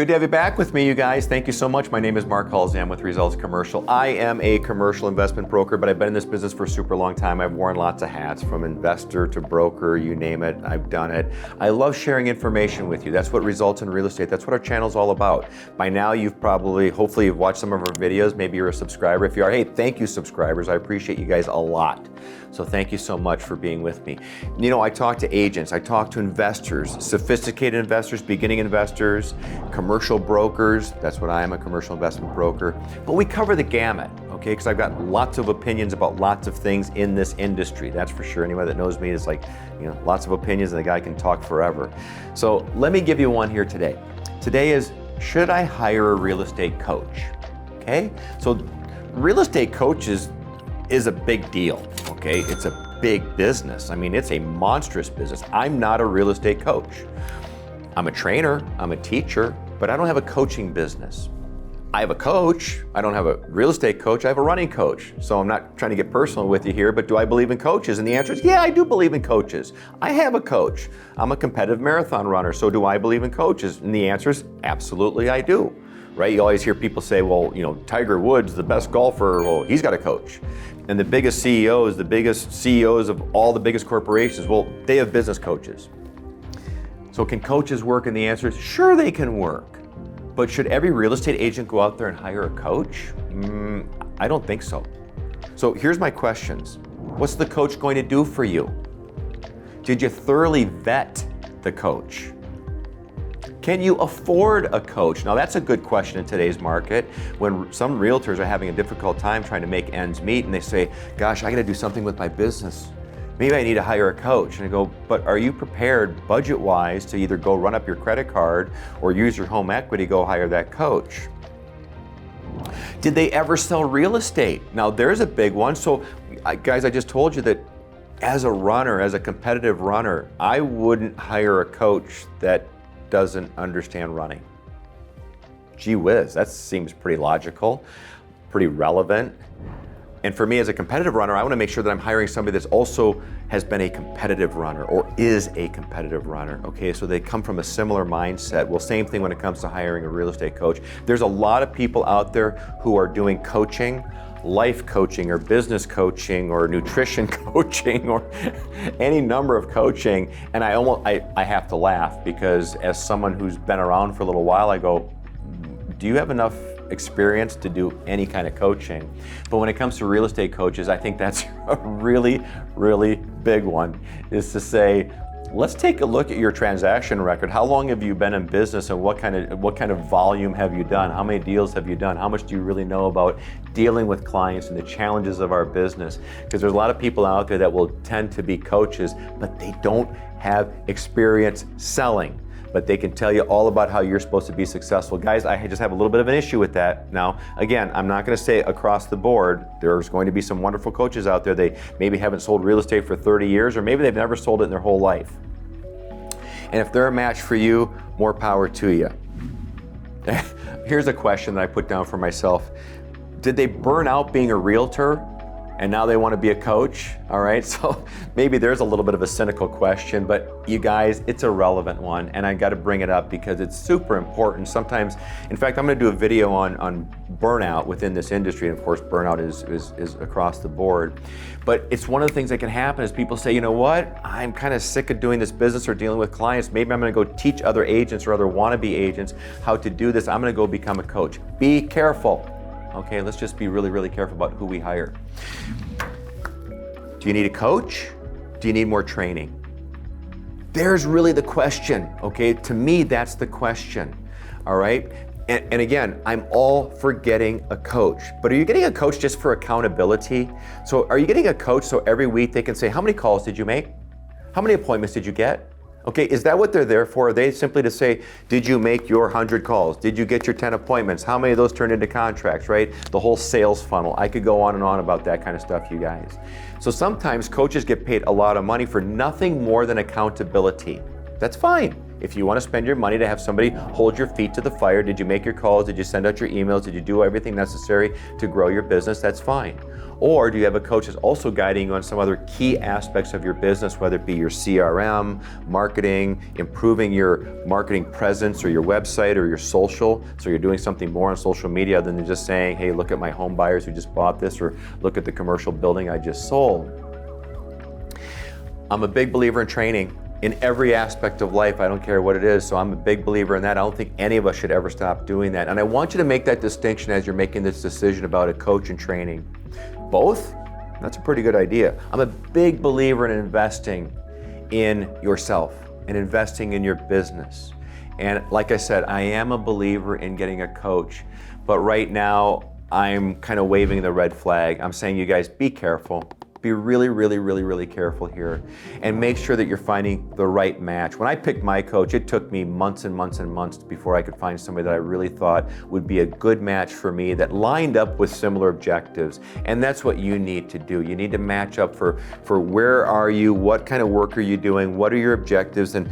Good to have you back with me, you guys. Thank you so much. My name is Mark Halzam with Results Commercial. I am a commercial investment broker, but I've been in this business for a super long time. I've worn lots of hats, from investor to broker, you name it, I've done it. I love sharing information with you. That's what results in real estate. That's what our channel's all about. By now, hopefully you've watched some of our videos. Maybe you're a subscriber. If you are, hey, thank you, subscribers. I appreciate you guys a lot. So thank you so much for being with me. You know, I talk to agents, I talk to investors, sophisticated investors, beginning investors, commercial brokers. That's what I am, a commercial investment broker. But we cover the gamut, okay? Because I've got lots of opinions about lots of things in this industry. That's for sure. Anybody that knows me is like, you know, lots of opinions and the guy can talk forever. So let me give you one here today. Today is, should I hire a real estate coach? Okay? So real estate coaches is a big deal, okay? It's a big business. I mean, it's a monstrous business. I'm not a real estate coach. I'm a trainer, I'm a teacher, but I don't have a coaching business. I have a coach. I don't have a real estate coach. I have a running coach. So I'm not trying to get personal with you here, but do I believe in coaches? And the answer is, yeah, I do believe in coaches. I have a coach. I'm a competitive marathon runner. So do I believe in coaches? And the answer is, absolutely I do. Right? You always hear people say, well, you know, Tiger Woods, the best golfer, well, he's got a coach. And the biggest CEOs of all the biggest corporations, well, they have business coaches. So can coaches work? And the answer is, sure they can work. But should every real estate agent go out there and hire a coach? I don't think so. So here's my questions. What's the coach going to do for you? Did you thoroughly vet the coach? Can you afford a coach? Now that's a good question in today's market when some realtors are having a difficult time trying to make ends meet and they say, gosh, I gotta do something with my business. Maybe I need to hire a coach. And I go, but are you prepared budget-wise to either go run up your credit card or use your home equity, go hire that coach? Did they ever sell real estate? Now there's a big one. So guys, I just told you that as a runner, as a competitive runner, I wouldn't hire a coach that doesn't understand running. Gee whiz, that seems pretty logical, pretty relevant. And for me as a competitive runner, I want to make sure that I'm hiring somebody that's also has been a competitive runner or is a competitive runner, okay? So they come from a similar mindset. Well, same thing when it comes to hiring a real estate coach. There's a lot of people out there who are doing coaching, life coaching or business coaching or nutrition coaching or any number of coaching. And I have to laugh because as someone who's been around for a little while, I go, do you have enough experience to do any kind of coaching? But when it comes to real estate coaches, I think that's a really, really big one, is to say, let's take a look at your transaction record. How long have you been in business and what kind of volume have you done? How many deals have you done? How much do you really know about dealing with clients and the challenges of our business? Because there's a lot of people out there that will tend to be coaches, but they don't have experience selling. But they can tell you all about how you're supposed to be successful. Guys, I just have a little bit of an issue with that. Now, again, I'm not gonna say across the board. There's going to be some wonderful coaches out there. They maybe haven't sold real estate for 30 years, or maybe they've never sold it in their whole life. And if they're a match for you, more power to you. Here's a question that I put down for myself. Did they burn out being a realtor and now they want to be a coach? All right, so maybe there's a little bit of a cynical question, but you guys, it's a relevant one, and I got to bring it up because it's super important. Sometimes, in fact, I'm going to do a video on burnout within this industry, and of course, burnout is across the board. But it's one of the things that can happen is people say, you know what, I'm kind of sick of doing this business or dealing with clients. Maybe I'm going to go teach other agents or other wannabe agents how to do this. I'm going to go become a coach. Be careful. Okay, let's just be really, really careful about who we hire. Do you need a coach? Do you need more training? There's really the question, okay? To me, that's the question, all right? And again, I'm all for getting a coach, but are you getting a coach just for accountability? So are you getting a coach so every week they can say, how many calls did you make? How many appointments did you get? Okay, is that what they're there for? Are they simply to say, did you make your 100 calls? Did you get your 10 appointments? How many of those turned into contracts, right? The whole sales funnel. I could go on and on about that kind of stuff, you guys. So sometimes coaches get paid a lot of money for nothing more than accountability. That's fine. If you want to spend your money to have somebody hold your feet to the fire, did you make your calls? Did you send out your emails? Did you do everything necessary to grow your business? That's fine. Or do you have a coach that's also guiding you on some other key aspects of your business, whether it be your CRM, marketing, improving your marketing presence or your website or your social, so you're doing something more on social media than just saying, hey, look at my home buyers who just bought this, or look at the commercial building I just sold. I'm a big believer in training in every aspect of life. I don't care what it is, so I'm a big believer in that. I don't think any of us should ever stop doing that. And I want you to make that distinction as you're making this decision about a coach and training. Both? That's a pretty good idea. I'm a big believer in investing in yourself and investing in your business. And like I said, I am a believer in getting a coach, but right now I'm kind of waving the red flag. I'm saying, you guys, be careful. Be really, really, really, really careful here, and make sure that you're finding the right match. When I picked my coach, it took me months and months and months before I could find somebody that I really thought would be a good match for me, that lined up with similar objectives. And that's what you need to do. You need to match up for where are you, what kind of work are you doing, what are your objectives, and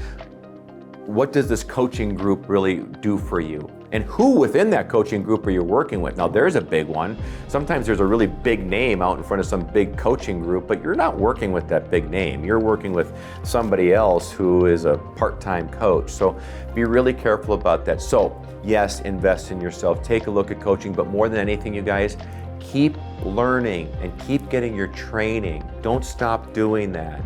what does this coaching group really do for you? And who within that coaching group are you working with? Now, there's a big one. Sometimes there's a really big name out in front of some big coaching group, but you're not working with that big name. You're working with somebody else who is a part-time coach. So be really careful about that. So yes, invest in yourself. Take a look at coaching, but more than anything, you guys, keep learning and keep getting your training. Don't stop doing that.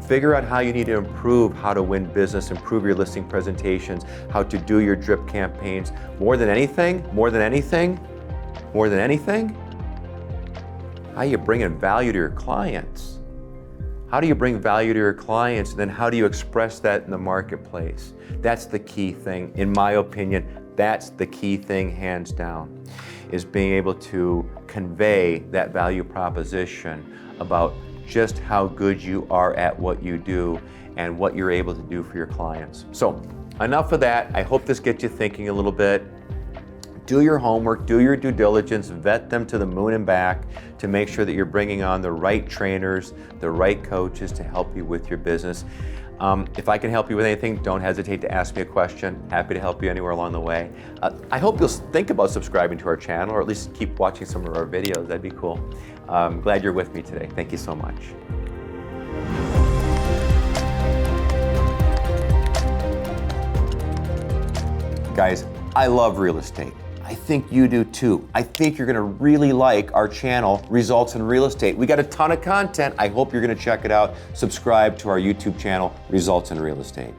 Figure out how you need to improve how to win business, improve your listing presentations, how to do your drip campaigns. More than anything, how you bring in value to your clients. How do you bring value to your clients, and then how do you express that in the marketplace? That's the key thing, in my opinion. That's the key thing, hands down, is being able to convey that value proposition about just how good you are at what you do and what you're able to do for your clients. So enough of that. I hope this gets you thinking a little bit. Do your homework, do your due diligence, vet them to the moon and back to make sure that you're bringing on the right trainers, the right coaches to help you with your business. If I can help you with anything, don't hesitate to ask me a question. Happy to help you anywhere along the way. I hope you'll think about subscribing to our channel, or at least keep watching some of our videos. That'd be cool. Glad you're with me today. Thank you so much. Guys, I love real estate. I think you do too. I think you're gonna really like our channel, Results in Real Estate. We got a ton of content. I hope you're gonna check it out. Subscribe to our YouTube channel, Results in Real Estate.